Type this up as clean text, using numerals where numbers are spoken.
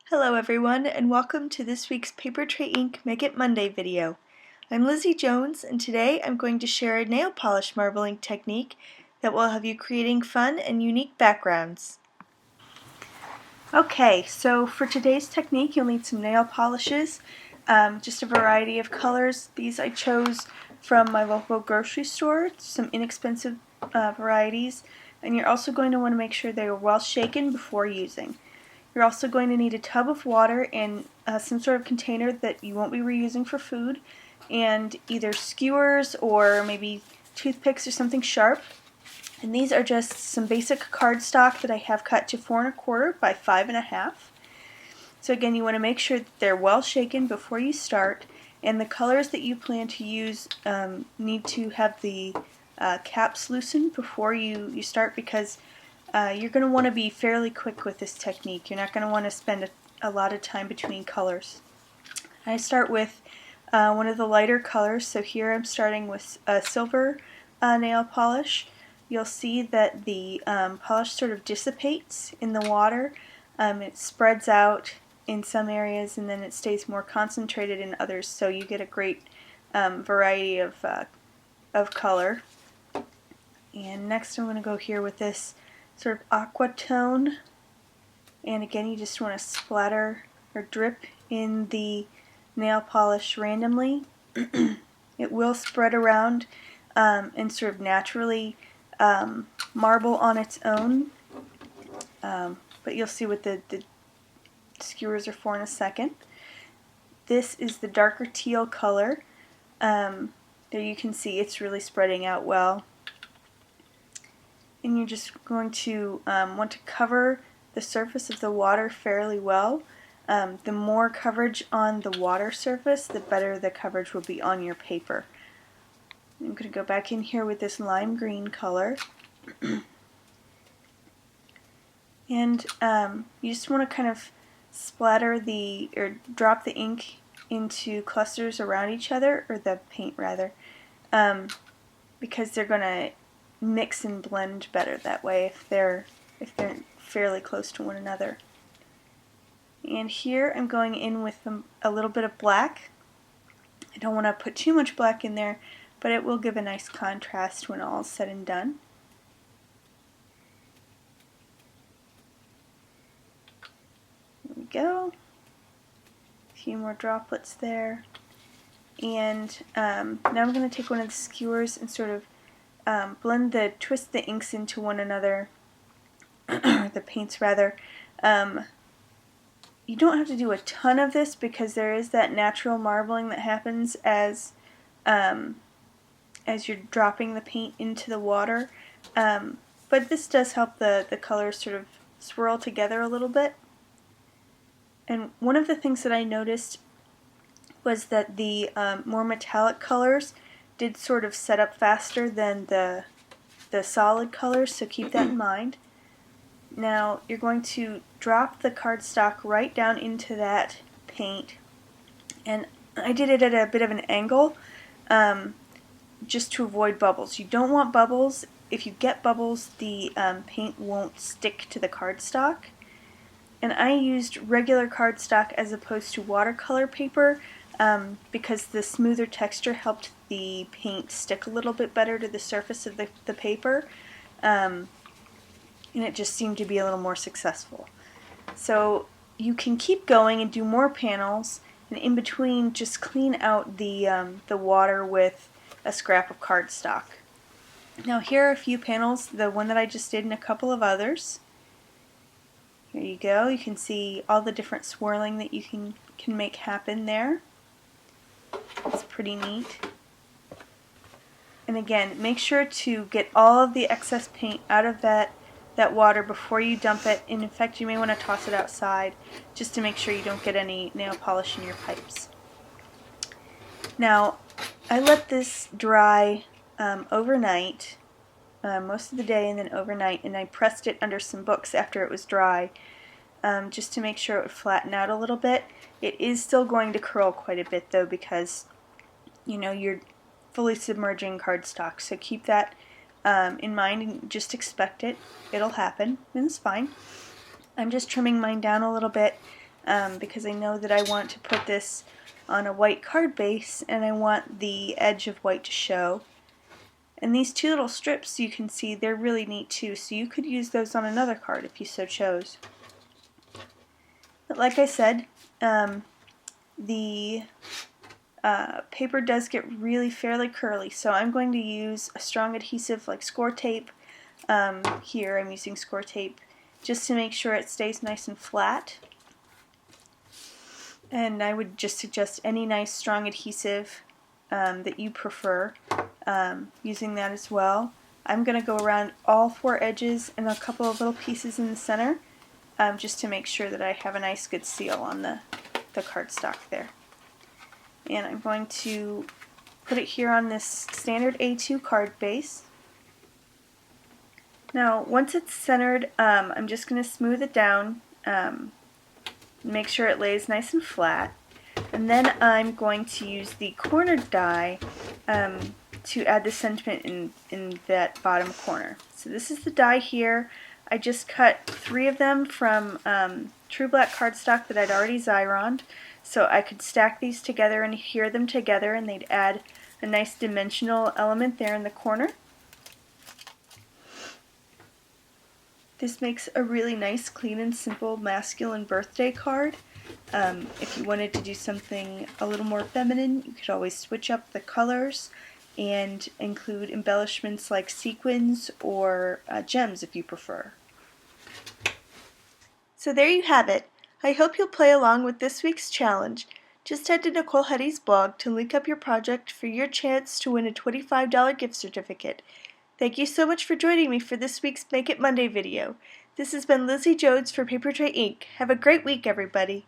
Hello everyone, and welcome to this week's Paper Tray Ink Make It Monday video. I'm Lizzie Jones, and today I'm going to share a nail polish marbling technique that will have you creating fun and unique backgrounds. Okay, so for today's technique you'll need some nail polishes, just a variety of colors. These I chose from my local grocery store, some inexpensive varieties, and you're also going to want to make sure they are well shaken before using. You're also going to need a tub of water and some sort of container that you won't be reusing for food, and either skewers or maybe toothpicks or something sharp. And these are just some basic cardstock that I have cut to 4 1/4 by 5 1/2. So again, you want to make sure that they're well shaken before you start, and the colors that you plan to use need to have the caps loosened before you start, because you're going to want to be fairly quick with this technique. You're not going to want to spend a lot of time between colors. I start with one of the lighter colors, so here I'm starting with a silver nail polish. You'll see that the polish sort of dissipates in the water. It spreads out in some areas and then it stays more concentrated in others, so you get a great variety of color. And next I'm going to go here with this sort of aqua tone, and again you just want to splatter or drip in the nail polish randomly. It will spread around and sort of naturally marble on its own, but you'll see what the skewers are for in a second. This is the darker teal color. There you can see it's really spreading out well. And you're just going to want to cover the surface of the water fairly well. The more coverage on the water surface, the better the coverage will be on your paper. I'm going to go back in here with this lime green color. And you just want to kind of splatter or drop the ink into clusters around each other, or the paint rather, because they're going to mix and blend better that way if they're fairly close to one another. And here I'm going in with a little bit of black. I don't want to put too much black in there, but it will give a nice contrast when all is said and done. There we go. A few more droplets there. And now I'm going to take one of the skewers and sort of twist the inks into one another, the paints rather. You don't have to do a ton of this because there is that natural marbling that happens as you're dropping the paint into the water. But this does help the colors sort of swirl together a little bit. And one of the things that I noticed was that the more metallic colors did sort of set up faster than the solid colors, so keep that in mind. Now you're going to drop the cardstock right down into that paint, and I did it at a bit of an angle just to avoid bubbles. You don't want bubbles. If you get bubbles, the paint won't stick to the cardstock. And I used regular cardstock as opposed to watercolor paper because the smoother texture helped the paint stick a little bit better to the surface of the paper, and it just seemed to be a little more successful. So you can keep going and do more panels, and in between just clean out the water with a scrap of cardstock. Now here are a few panels, the one that I just did and a couple of others. Here you go. You can see all the different swirling that you can make happen there. It's pretty neat. And again, make sure to get all of the excess paint out of that water before you dump it. And in fact, you may want to toss it outside just to make sure you don't get any nail polish in your pipes. Now, I let this dry overnight, most of the day and then overnight, and I pressed it under some books after it was dry just to make sure it would flatten out a little bit. It is still going to curl quite a bit though, because you're fully submerging cardstock, so keep that in mind and just expect it. It'll happen, and it's fine. I'm just trimming mine down a little bit because I know that I want to put this on a white card base and I want the edge of white to show. And these two little strips, you can see, they're really neat too, so you could use those on another card if you so chose. But like I said, the paper does get really fairly curly, so I'm going to use a strong adhesive like score tape. Here I'm using score tape just to make sure it stays nice and flat. And I would just suggest any nice strong adhesive that you prefer, using that as well. I'm going to go around all four edges and a couple of little pieces in the center, just to make sure that I have a nice good seal on the cardstock there. And I'm going to put it here on this standard A2 card base. Now once it's centered, I'm just going to smooth it down, make sure it lays nice and flat. And then I'm going to use the corner die to add the sentiment in that bottom corner. So this is the die here. I just cut 3 of them from True Black cardstock that I'd already Xyroned, so I could stack these together and adhere them together, and they'd add a nice dimensional element there in the corner. This makes a really nice, clean and simple masculine birthday card. If you wanted to do something a little more feminine, you could always switch up the colors and include embellishments like sequins or gems if you prefer. So there you have it. I hope you'll play along with this week's challenge. Just head to Nicole Hetty's blog to link up your project for your chance to win a $25 gift certificate. Thank you so much for joining me for this week's Make It Monday video. This has been Lizzie Jones for Paper Tray Inc. Have a great week, everybody.